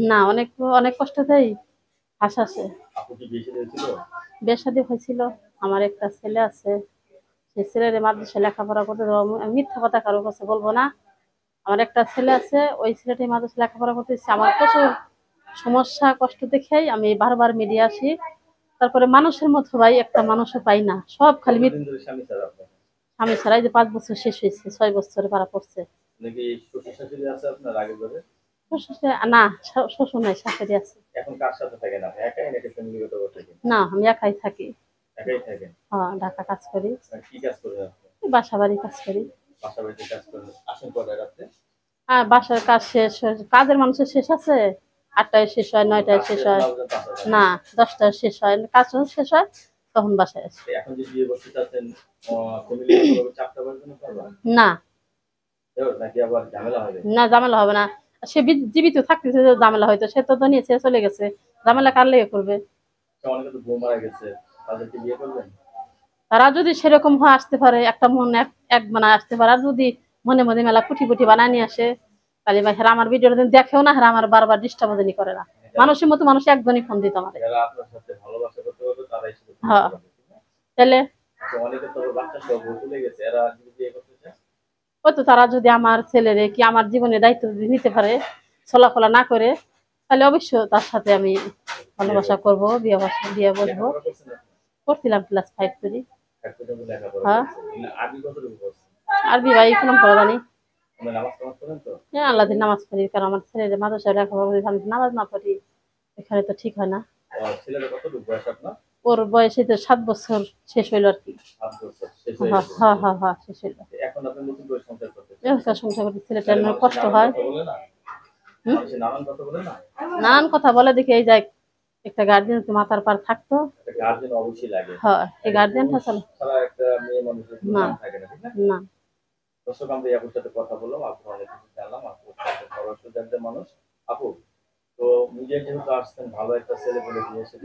না, অনেক অনেক কষ্টতেই হাসাছে। বিয়ে শাদী হয়েছিল। আমার একটা ছেলে আছে, সেই ছেলের মাদ্রাসায় লেখাপড়া করতে দেবো। আমি মিথ্যা কথা কারোর কাছে বলবো না। আমার একটা ছেলে আছে, ওই ছেলেটি মাদ্রাসায় লেখাপড়া করতেছে। আমার প্রচুর সমস্যা কষ্ট দেখেই আমি বারবার মিডিয়া আসি। তারপরে মানুষের মতো ভাই একটা মানুষও পাই না, সব খালি স্বামী ছাড়াই যে 5 বছর শেষ হয়েছে, 6 বছরে পারা পড়ছে। না, শ্বশুর নাই, শাশুড়ি আছে। না, আমি একাই থাকি। হ্যাঁ, ঢাকা কাজ করি। বাসা বাড়ি কাজ করি। হ্যাঁ, বাসার কাজ শেষ, কাজের মানুষের শেষ আছে 8টায় শেষ হয়, 9টায় শেষ হয়, না 10টায় শেষ হয়, কাজ শেষ হয় তখন বাসায় আসি। না না, ঝামেলা হবে না। সে জীবিত থাকতেছে, ঝামেলা হয়তো, সে তো দুনিয়া ছেড়ে চলে গেছে, ঝামেলা কার লেগে করবে? তারা যদি সেরকম হয় আসতে পারে, একটা মন এক বানায় আসতে পারে। আর যদি মনে মনে মেলা কুটি পুটি বানায় নিয়ে আসে, তাহলে ভাই হেরা আমার ভিডিওটা দেখেও না, হেরা আমার বারবার ডিস্টার্বনি করে না। মানুষের মতো মানুষ একজনই ফোন দিত আমার। হ্যাঁ, তাহলে হয়তো তারা যদি আমার ছেলেরে কি আমার জীবনের দায়িত্ব যদি নিতে পারে, চলাফলা না করে, তাহলে অবশ্যই তার সাথে আমি ভালোবাসা করবো, বিয়ে বসবো। করছিলাম ক্লাস 5 করি। হ্যাঁ, আরবি ভাই কোন পড়া জানি। হ্যাঁ, আল্লাহ দিন নামাজ পড়ি, কারণ আমার ছেলের মাদ্রাসায় লেখাপড়া করি, আমি নামাজ না পড়ি এখানে তো ঠিক হয় না। ওর বয়সে তো 7 বছর শেষ হইলো আর কি। হ্যাঁ হ্যাঁ হ্যাঁ, শেষ হইলো। সংসার করতে ছেলেটার কষ্ট হয়। নানান কথা বলে দেখে এই যায় একটা গার্জিয়ান মাথার পার থাকতো। হ্যাঁ, এই গার্জিয়ানটা চলে না না। দর্শক, আমরা আপুর সাথে কথা বললাম, আপু অনেক কিছু জানলাম। আপু মানুষ, আপু তো নিজের যেহেতু আসছেন, ভালো একটা ছেলে বলে বিয়ে এসে